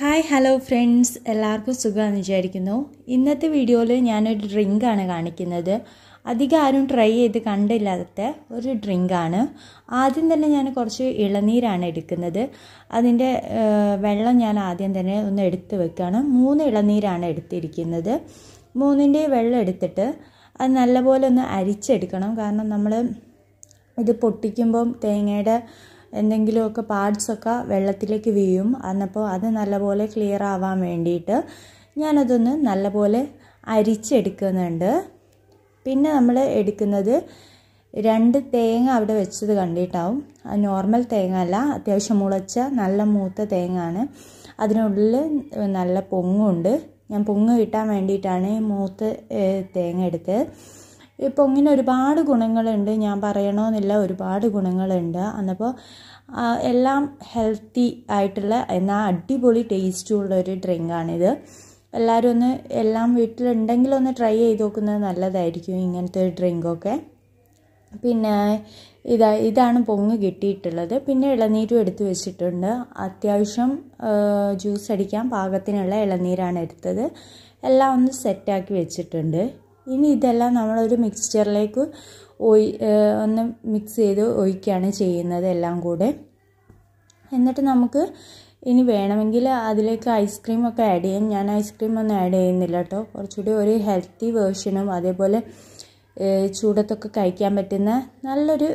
Hi hello friends, എല്ലാവർക്കും സുഖമാണെന്ന് വിചാരിക്കുന്നു. ഇന്നത്തെ വീഡിയോയിൽ ഞാനൊരു ഡ്രിങ്കാണ് കാണിക്കുന്നത്. അധികം ആരും ട്രൈ ചെയ്ത് കണ്ടില്ലാത്ത ഒരു ഡ്രിങ്കാണ്. ആദ്യം തന്നെ ഞാൻ കുറച്ച് ഇളനീരാണ് എടുക്കുന്നത്. അതിൻ്റെ വെള്ളം ഞാൻ ആദ്യം തന്നെ ഒന്ന് എടുത്ത് വെക്കുകയാണ്. 3 ഇളനീരാണ് എടുത്തിരിക്കുന്നത്. 3ൻ്റെ വെള്ളം എടുത്തിട്ട് അത് നല്ലപോലെ ഒന്ന് അരിച്ചെടുക്കണം. കാരണം നമ്മൾ ഇത് പൊട്ടിക്കുമ്പം തേങ്ങയുടെ എന്തെങ്കിലുമൊക്കെ പാർട്സൊക്കെ വെള്ളത്തിലേക്ക് വീഴും. അന്നപ്പോൾ അത് നല്ലപോലെ ക്ലിയർ ആവാൻ വേണ്ടിയിട്ട് ഞാനതൊന്ന് നല്ലപോലെ അരിച്ചെടുക്കുന്നുണ്ട്. പിന്നെ നമ്മൾ എടുക്കുന്നത് 2 തേങ്ങ അവിടെ വെച്ചത് കണ്ടിട്ടാവും. അത് നോർമൽ തേങ്ങ അല്ല, അത്യാവശ്യം മുളച്ച നല്ല മൂത്ത തേങ്ങ ആണ്. അതിനുള്ളിൽ നല്ല പൊങ്ങുണ്ട്. ഞാൻ പൊങ്ങ് കിട്ടാൻ വേണ്ടിയിട്ടാണ് ഈ മൂത്ത തേങ്ങ എടുത്തത്. ഈ പൊങ്ങിന് ഒരുപാട് ഗുണങ്ങളുണ്ട്, ഞാൻ പറയണമെന്നില്ല, ഒരുപാട് ഗുണങ്ങളുണ്ട്. അന്നപ്പോൾ എല്ലാം ഹെൽത്തി ആയിട്ടുള്ള എന്നാൽ അടിപൊളി ടേസ്റ്റുള്ളൊരു ഡ്രിങ്കാണിത്. എല്ലാവരും ഒന്ന് എല്ലാം വീട്ടിലുണ്ടെങ്കിലൊന്ന് ട്രൈ ചെയ്ത് നോക്കുന്നത് നല്ലതായിരിക്കും ഇങ്ങനത്തെ ഒരു ഡ്രിങ്കൊക്കെ. പിന്നെ ഇതാണ് പൊങ്ങ് കിട്ടിയിട്ടുള്ളത്. പിന്നെ ഇളനീരും എടുത്ത് വെച്ചിട്ടുണ്ട്. അത്യാവശ്യം ജ്യൂസ് അടിക്കാൻ പാകത്തിനുള്ള ഇളനീരാണ് എടുത്തത്. എല്ലാം ഒന്ന് സെറ്റാക്കി വെച്ചിട്ടുണ്ട്. ഇനി ഇതെല്ലാം നമ്മളൊരു മിക്സ്ചറിലേക്ക് ഒന്ന് മിക്സ് ചെയ്ത് ഒഴിക്കുകയാണ് ചെയ്യുന്നത് എല്ലാം കൂടെ. എന്നിട്ട് നമുക്ക് ഇനി വേണമെങ്കിൽ അതിലേക്ക് ഐസ്ക്രീമൊക്കെ ആഡ് ചെയ്യാം. ഞാൻ ഐസ്ക്രീമൊന്നും ആഡ് ചെയ്യുന്നില്ല കേട്ടോ. കുറച്ചുകൂടി ഒരു ഹെൽത്തി വേർഷനും അതേപോലെ ചൂടത്തൊക്കെ കഴിക്കാൻ പറ്റുന്ന നല്ലൊരു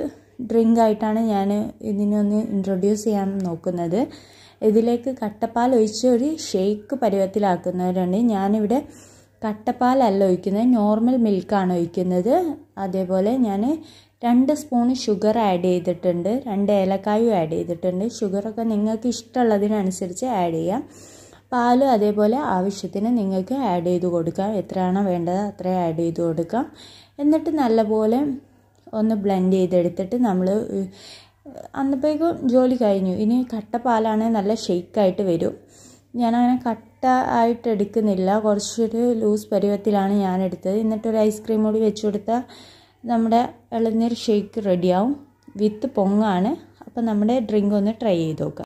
ഡ്രിങ്കായിട്ടാണ് ഞാൻ ഇതിനൊന്ന് ഇൻട്രൊഡ്യൂസ് ചെയ്യാൻ നോക്കുന്നത്. ഇതിലേക്ക് കട്ടപ്പാൽ ഒഴിച്ച് ഒരു ഷേക്ക് പരുവത്തിലാക്കുന്നവരുണ്ട്. ഞാനിവിടെ കട്ടപ്പാലല്ല ഒഴിക്കുന്നത്, നോർമൽ മിൽക്കാണ് ഒഴിക്കുന്നത്. അതേപോലെ ഞാൻ 2 സ്പൂൺ ഷുഗർ ആഡ് ചെയ്തിട്ടുണ്ട്, 2 ഏലക്കായും ആഡ് ചെയ്തിട്ടുണ്ട്. ഷുഗറൊക്കെ നിങ്ങൾക്ക് ഇഷ്ടമുള്ളതിനനുസരിച്ച് ആഡ് ചെയ്യാം. പാലും അതേപോലെ ആവശ്യത്തിന് നിങ്ങൾക്ക് ആഡ് ചെയ്ത് കൊടുക്കാം. എത്രയാണോ വേണ്ടത് അത്ര ആഡ് ചെയ്ത് കൊടുക്കാം. എന്നിട്ട് നല്ലപോലെ ഒന്ന് ബ്ലെൻഡ് ചെയ്തെടുത്തിട്ട് നമ്മൾ അന്നപ്പോഴേക്കും ജോലി കഴിഞ്ഞു. ഇനി കട്ടപ്പാലാണെങ്കിൽ നല്ല ഷെയ്ക്കായിട്ട് വരും. ഞാനങ്ങനെ കട്ട ആയിട്ട് എടുക്കുന്നില്ല, കുറച്ചൊരു ലൂസ് പരുവത്തിലാണ് ഞാൻ എടുത്തത്. എന്നിട്ടൊരു ഐസ്ക്രീം കൂടി വെച്ച് കൊടുത്താൽ നമ്മുടെ ഇളനീർ ഷേക്ക് റെഡിയാവും. വിത്ത് പൊങ്ങാണ്. അപ്പോൾ നമ്മുടെ ഡ്രിങ്ക് ഒന്ന് ട്രൈ ചെയ്ത് നോക്കാം.